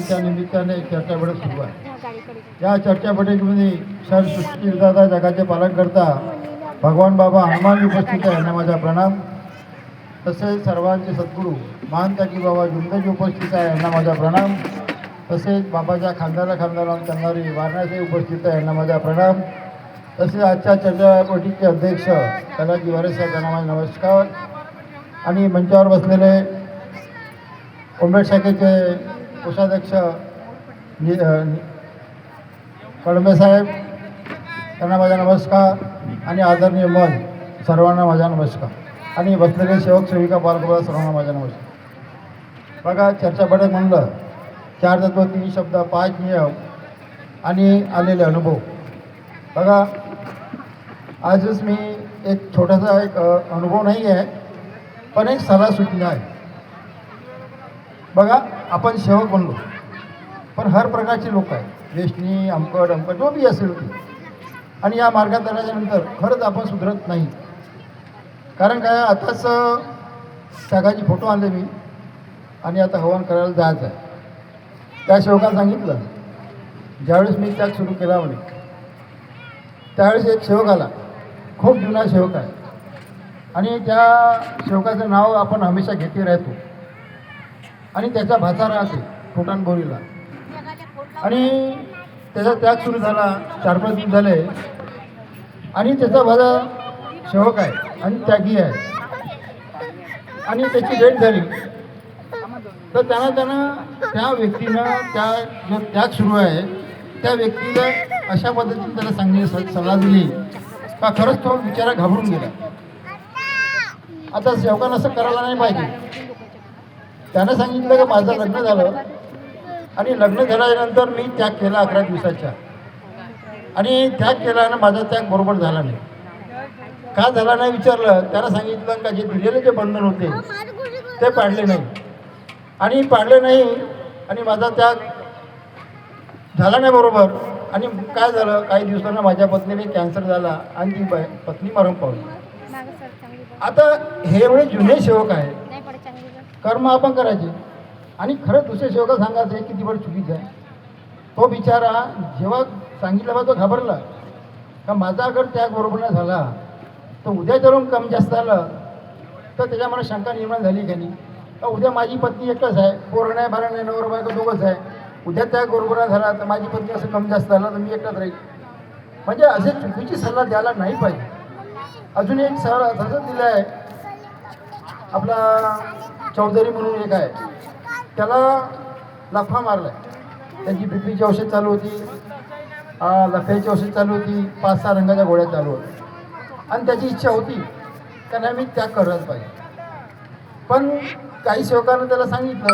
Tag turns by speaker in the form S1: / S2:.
S1: यांच्या निमित्ताने एक चर्चा बैठक सुरू आहे। या चर्चा बैठकीमध्ये सर्व सृष्टी विधाता जगाचे पालन करता भगवान बाबा हनुमान उपस्थित आहे, यांना माझा प्रणाम। तसेच सर्वांचे सद्गुरू महान त्यागी बाबा जुंदजी उपस्थित आहे, यांना माझा प्रणाम। तसेच बाबाच्या खानदाना करणारी वारणाचे उपस्थित आहे, यांना माझा प्रणाम। तसेच आजच्या चर्चा बैठकीचे अध्यक्ष कलाजी वारे साहेब, यांना माझा नमस्कार। आणि मंचावर बसलेले उमेद शाखेचे कोषाध्यक्ष कडमे साहेब, त्यांना माझा नमस्कार। आणि आदरणीय मन सर्वांना माझा नमस्कार। आणि बसलेले सेवक सेविका बालगोपाळ सर्वांना माझा नमस्कार। बघा, चर्चा बैठक म्हणलं 4 तत्व 3 शब्द 5 नियम आणि आलेले अनुभव। बघा, आजच मी एक छोटासा एक अनुभव नाही आहे, पण एक सल्ला सूचना आहे। बघा, आपण सेवक बनलो, पण हर प्रकारचे लोक आहेत, वेशनी अमकट जो बी असेल ती, आणि या मार्गात आल्याच्यानंतर खरंच आपण सुधरत नाही। कारण काय, आताच त्यागाची फोटो आणले मी, आणि आता हवन करायला जायचं आहे। त्या सेवकाला सांगितलं, ज्यावेळेस मी त्याग सुरू केला म्हणे, त्यावेळेस एक सेवक आला, खूप जुना सेवक आहे, आणि त्या सेवकाचं नाव आपण हमेशा घेते राहतो। आणि त्याचा भाचा राहते फुटाणबोरीला, आणि त्याचा त्याग सुरू झाला 4-5 दिवस झाले, आणि त्याचा भाचा सेवक आहे आणि त्यागी आहे, आणि त्याची डेट झाली। तर त्यांना त्या व्यक्तीनं त्या जो त्याग सुरू आहे त्या व्यक्तीला अशा पद्धतीने त्याला सांगण्याची सल्ला दिली का खरंच तो बिचारा घाबरून गेला। आता सेवकानं असं करायला नाही पाहिजे। त्यानं सांगितलं की माझं लग्न झालं, आणि लग्न झाल्यानंतर मी त्याग केला 11 दिवसाच्या, आणि त्याग केला आणि माझा त्याग बरोबर झाला नाही। का झाला नाही विचारलं, त्यानं सांगितलं का जे दिलेले जे बंधन होते ते पाडले नाही, आणि पाडले नाही, आणि माझा त्याग झाला नाही बरोबर। आणि काय झालं, काही दिवसांना माझ्या पत्नीने कॅन्सर झाला, आणि ती पत्नी मरण पावली। आता हे एवढे जुने सेवक आहेत, कर्म आपण करायचे, आणि खरंच दुसऱ्या सेवकाला सांगायचं आहे किती बरं चुकीचं आहे। तो बिचारा जेव्हा सांगितलं बा तो घाबरला का माझा अगर त्याग बरोबर नाही झाला तर उद्या जरून कमी जास्त झालं तर त्याच्यामध्ये शंका निर्माण झाली की नाही, का उद्या माझी पत्नी एकच आहे, पोरं नाही बारा नाही, नवर बायको दोघंच आहे, उद्या त्याग बरोबर नाही झाला तर माझी पत्नी असं कमी जास्त झाला तर मी एकटाच राहील। म्हणजे असे चुकीची सल्ला द्यायला नाही पाहिजे। अजून एक सल्ला असं दिलं आहे, आपला चौधरी म्हणून एक आहे, त्याला लफा मारला आहे, त्याची बीपीची औषध चालू होती, लफड्याची औषध चालू होती, 5-6 रंगाच्या गोळ्या चालू होत्या, आणि त्याची इच्छा होती का नाही मी त्याग करायला पाहिजे। पण काही सेवकांना त्याला सांगितलं